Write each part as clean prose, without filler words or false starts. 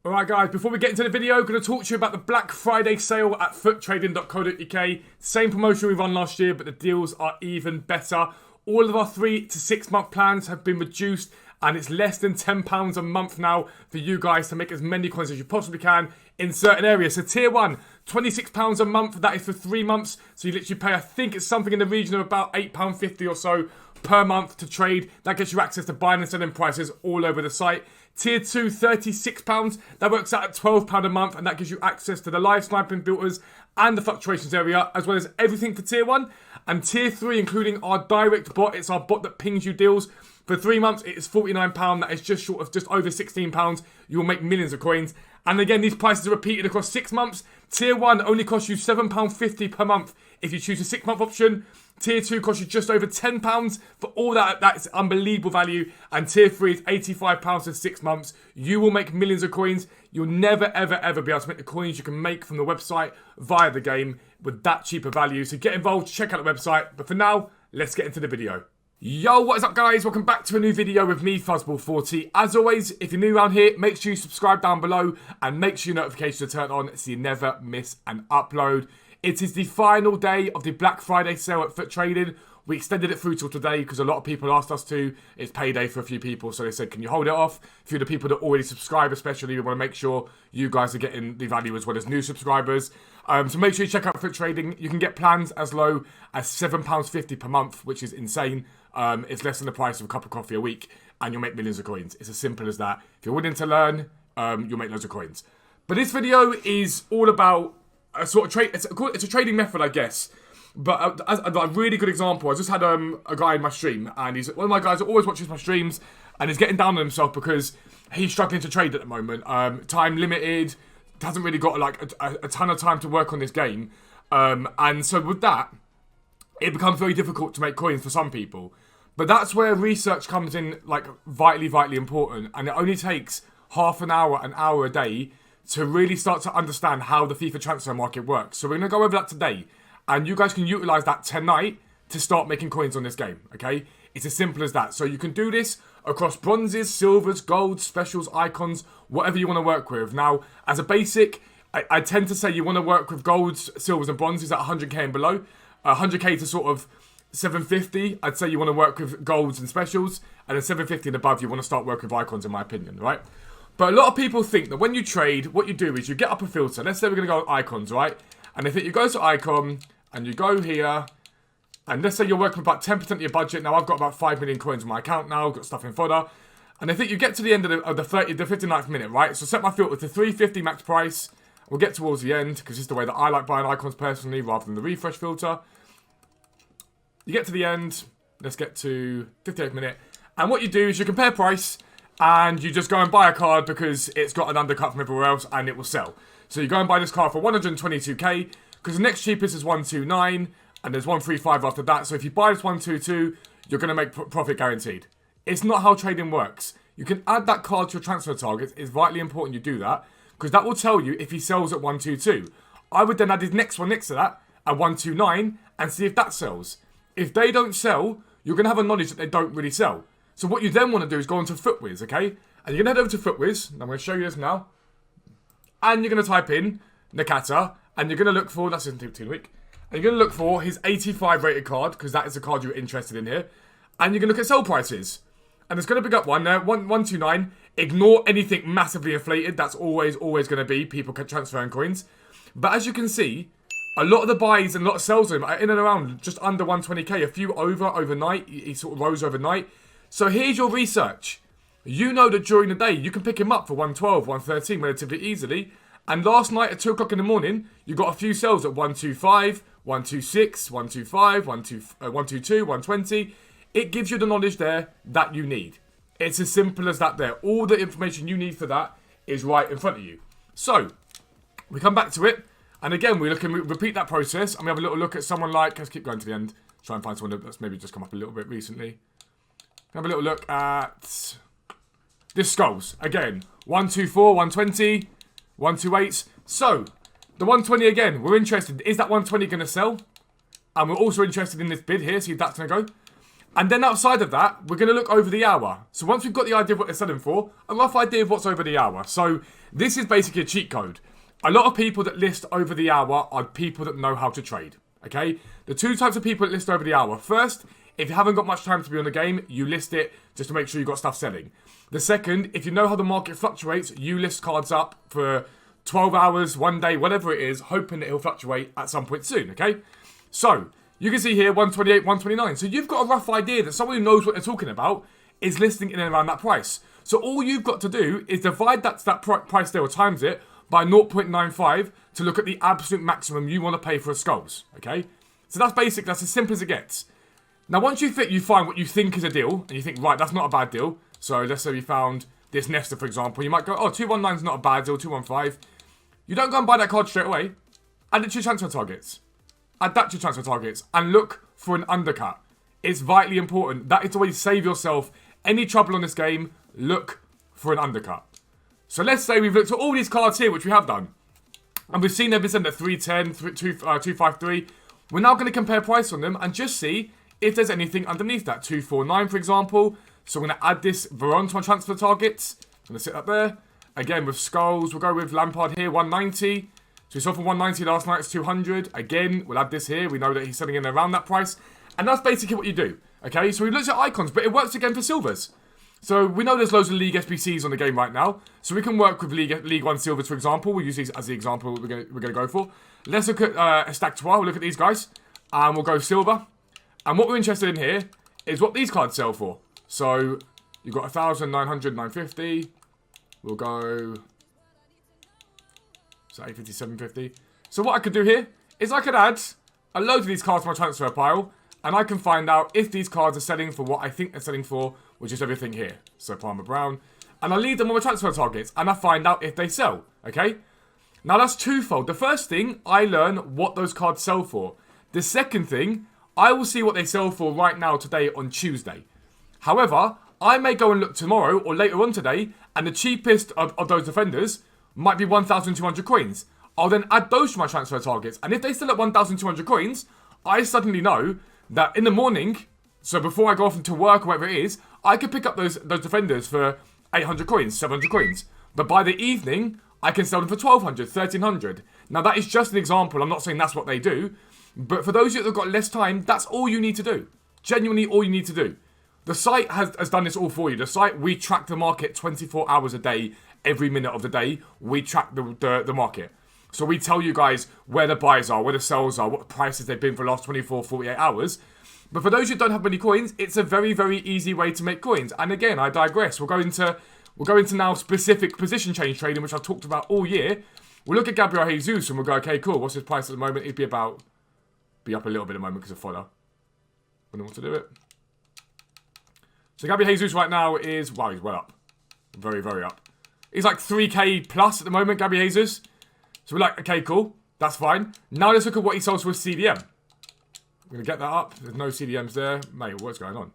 Alright guys, before we get into the video, I'm going to talk to you about the Black Friday sale at futtrading.co.uk. Same promotion we run last year, but the deals are even better. All of our 3 to 6 month plans have been reduced, and it's less than £10 a month now for you guys to make as many coins as you possibly can in certain areas. So tier 1, £26 a month, that is for 3 months. So you literally pay, I think it's something in the region of about £8.50 or so per month to trade. That gets you access to buying and selling prices all over the site. Tier 2, £36. That works out at £12 a month, and that gives you access to the live sniping filters and the fluctuations area, as well as everything for tier 1. And tier 3, including our direct bot, it's our bot that pings you deals. For 3 months, it is £49. That is just short of just over £16. You will make millions of coins. And again, these prices are repeated across 6 months. Tier 1 only costs you £7.50 per month if you choose a 6 month option. Tier 2 costs you just over £10 for all that. That's unbelievable value. And Tier 3 is £85 for 6 months. You will make millions of coins. You'll never, ever, ever be able to make the coins you can make from the website via the game with that cheaper value. So get involved, check out the website. But for now, let's get into the video. Yo, what is up guys? Welcome back to a new video with me, Fuzzball40. As always, if you're new around here, make sure you subscribe down below and make sure your notifications are turned on so you never miss an upload. It is the final day of the Black Friday sale at Futtrading. We extended it through till today because a lot of people asked us to. It's payday for a few people, so they said, can you hold it off? A few of the people that already subscribe especially, we want to make sure you guys are getting the value as well as new subscribers. So make sure you check out Futtrading. You can get plans as low as £7.50 per month, which is insane. It's less than the price of a cup of coffee a week, and you'll make millions of coins. It's as simple as that. If you're willing to learn, you'll make loads of coins. But this video is all about a sort of trade. It's a trading method, I guess. But a really good example. I just had a guy in my stream, and he's one of my guys that always watches my streams, and he's getting down on himself because he's struggling to trade at the moment. Time limited, hasn't really got like a ton of time to work on this game, and so with that, it becomes very difficult to make coins for some people. But that's where research comes in, like vitally, vitally important, and it only takes half an hour a day to really start to understand how the FIFA transfer market works. So we're going to go over that today, and you guys can utilize that tonight to start making coins on this game, okay? It's as simple as that. So you can do this across bronzes, silvers, golds, specials, icons, whatever you want to work with. Now, as a basic, I tend to say you want to work with golds, silvers, and bronzes at 100k and below. 100k to sort of 750, I'd say you want to work with golds and specials, and then 750 and above, you want to start working with icons, in my opinion, right? But a lot of people think that when you trade, what you do is you get up a filter. Let's say we're going to go on icons, right? And if you go to icon, and you go here, and let's say you're working with about 10% of your budget. Now, I've got about 5 million coins on my account now, got stuff in fodder. And I think you get to the end of the 59th minute, right? So set my filter to 350 max price. We'll get towards the end, because it's the way that I like buying icons personally, rather than the refresh filter. You get to the end, let's get to 58th minute, and what you do is you compare price, and you just go and buy a card because it's got an undercut from everywhere else, and it will sell. So you go and buy this card for 122k, because the next cheapest is 129, and there's 135 after that, so if you buy this 122, you're going to make profit guaranteed. It's not how trading works. You can add that card to your transfer targets. It's vitally important you do that, because that will tell you if he sells at 122. I would then add his next one next to that at 129, and see if that sells. If they don't sell, you're going to have a knowledge that they don't really sell. So what you then want to do is go into FootWiz, okay? And you're going to head over to FootWiz, and I'm going to show you this now. And you're going to type in Nakata, and you're going to look for, that's in Team Week, and you're going to look for his 85 rated card, because that is the card you're interested in here. And you're going to look at sell prices. And there's going to be up one there, 129. Ignore anything massively inflated. That's always going to be people transferring coins. But as you can see, a lot of the buys and a lot of sells are in and around just under 120k. A few overnight. He sort of rose overnight. So here's your research. You know that during the day, you can pick him up for 112, 113 relatively easily. And last night at 2 o'clock in the morning, you got a few sells at 125, 126, 125, 122, 120. It gives you the knowledge there that you need. It's as simple as that there. All the information you need for that is right in front of you. So, we come back to it. And again, we repeat that process, and we have a little look at someone like, let's keep going to the end, try and find someone that's maybe just come up a little bit recently. Have a little look at this skulls. Again, 124, 120, 128. So, the 120 again, we're interested. Is that 120 going to sell? And we're also interested in this bid here, see if that's going to go. And then outside of that, we're going to look over the hour. So once we've got the idea of what they're selling for, a rough idea of what's over the hour. So this is basically a cheat code. A lot of people that list over the hour are people that know how to trade. Okay? The two types of people that list over the hour. First, if you haven't got much time to be on the game, you list it just to make sure you've got stuff selling. The second, if you know how the market fluctuates, you list cards up for 12 hours, 1 day, whatever it is, hoping that it'll fluctuate at some point soon, okay? So, you can see here 128, 129. So you've got a rough idea that someone who knows what they're talking about is listing in and around that price. So all you've got to do is divide that price there or times it by 0.95 to look at the absolute maximum you want to pay for a skulls, okay? So that's basic, that's as simple as it gets. Now once you find what you think is a deal, and you think, right, that's not a bad deal. So let's say we found this Nesta, for example. You might go, oh, 219 is not a bad deal, 215. You don't go and buy that card straight away. Add it to your transfer targets. Add that to your transfer targets and look for an undercut. It's vitally important. That is the way to save yourself any trouble on this game. Look for an undercut. So let's say we've looked at all these cards here, which we have done. And we've seen they've been sent at 310, 253. We're now going to compare price on them and just see if there's anything underneath that. 249, for example. So I'm going to add this Veron to my transfer targets. I'm going to sit up there. Again, with skulls, we'll go with Lampard here, 190. So we saw for 190 last night, it's 200. Again, we'll add this here. We know that he's selling in around that price. And that's basically what you do. Okay, so we looked at icons, but it works again for silvers. So we know there's loads of League SBCs on the game right now. So we can work with League 1 silvers, for example. We'll use these as the example we're going to go for. Let's look at Estac Trois. We'll look at these guys. And we'll go silver. And what we're interested in here is what these cards sell for. So you've got 1,900, 950. We'll go... So 850, 750. So what I could do here is I could add a load of these cards to my transfer pile. And I can find out if these cards are selling for what I think they're selling for, which is everything here. So Palmer Brown. And I leave them on my transfer targets. And I find out if they sell. Okay? Now that's twofold. The first thing, I learn what those cards sell for. The second thing, I will see what they sell for right now today on Tuesday. However, I may go and look tomorrow or later on today, and the cheapest of those defenders might be 1,200 coins. I'll then add those to my transfer targets. And if they sell at 1,200 coins, I suddenly know that in the morning, so before I go off into work or whatever it is, I could pick up those defenders for 800 coins, 700 coins. But by the evening, I can sell them for 1,200, 1,300. Now that is just an example. I'm not saying that's what they do. But for those of you that have got less time, that's all you need to do. Genuinely all you need to do. The site has done this all for you. The site, we track the market 24 hours a day, every minute of the day. We track the market. So we tell you guys where the buys are, where the sells are, what prices they've been for the last 24, 48 hours. But for those who don't have many coins, it's a very, very easy way to make coins. And again, I digress. We'll go into now specific position change trading, which I've talked about all year. We'll look at Gabriel Jesus and we'll go, okay, cool. What's his price at the moment? It'd be up a little bit at the moment because of fodder. I don't know what to do it. So Gabriel Jesus right now is, wow, he's well up. Very, very up. He's like 3k plus at the moment, Gabriel Jesus. So we're like, okay, cool. That's fine. Now let's look at what he sells with CDM. I'm going to get that up. There's no CDMs there. Mate, what's going on?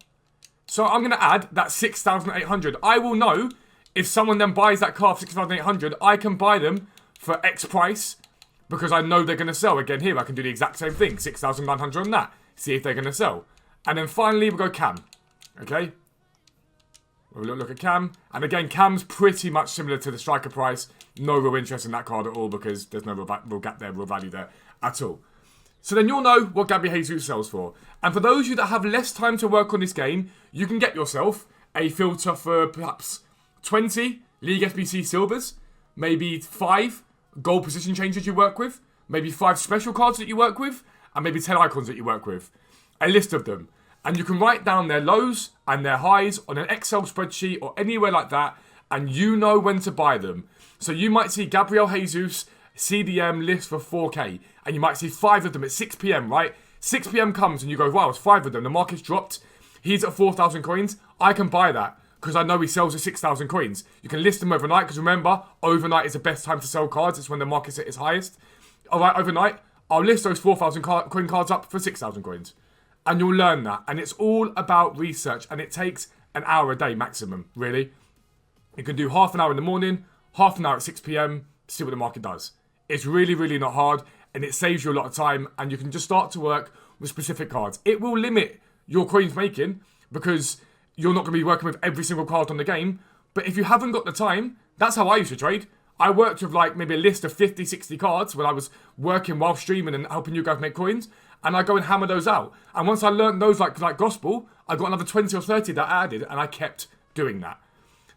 So I'm going to add that 6,800. I will know if someone then buys that car for 6,800, I can buy them for X price because I know they're going to sell. Again, here I can do the exact same thing. 6,900 on that. See if they're going to sell. And then finally, we'll go Cam. Okay? We'll look at Cam. And again, Cam's pretty much similar to the striker price. No real interest in that card at all because there's no real gap there, real value there at all. So then you'll know what Gabriel Jesus sells for. And for those of you that have less time to work on this game, you can get yourself a filter for perhaps 20 League SBC silvers, maybe 5 gold position changes you work with, maybe 5 special cards that you work with, and maybe 10 icons that you work with. A list of them. And you can write down their lows and their highs on an Excel spreadsheet or anywhere like that, and you know when to buy them. So you might see Gabriel Jesus CDM list for 4k, and you might see 5 of them at 6 p.m, right? 6 p.m. comes and you go, wow, it's 5 of them. The market's dropped. He's at 4,000 coins. I can buy that because I know he sells at 6,000 coins. You can list them overnight because remember, overnight is the best time to sell cards. It's when the market's at its highest. All right, overnight, I'll list those 4,000 coin cards up for 6,000 coins. And you'll learn that. And it's all about research. And it takes an hour a day maximum, really. You can do half an hour in the morning, half an hour at 6 p.m, see what the market does. It's really, really not hard. And it saves you a lot of time. And you can just start to work with specific cards. It will limit your coins making because you're not going to be working with every single card on the game. But if you haven't got the time, that's how I used to trade. I worked with like maybe a list of 50, 60 cards when I was working while streaming and helping you guys make coins. And I go and hammer those out. And once I learned those like gospel, I got another 20 or 30 that I added, and I kept doing that.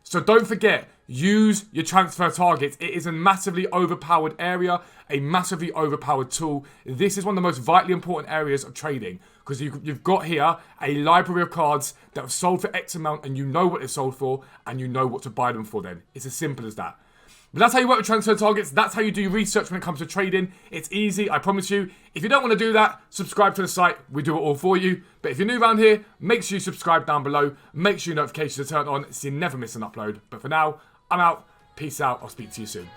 So don't forget, use your transfer targets. It is a massively overpowered area, a massively overpowered tool. This is one of the most vitally important areas of trading because you've got here a library of cards that have sold for X amount and you know what they're sold for and you know what to buy them for then. It's as simple as that. But that's how you work with transfer targets. That's how you do your research when it comes to trading. It's easy, I promise you. If you don't want to do that, subscribe to the site. We do it all for you. But if you're new around here, make sure you subscribe down below. Make sure your notifications are turned on so you never miss an upload. But for now, I'm out. Peace out. I'll speak to you soon.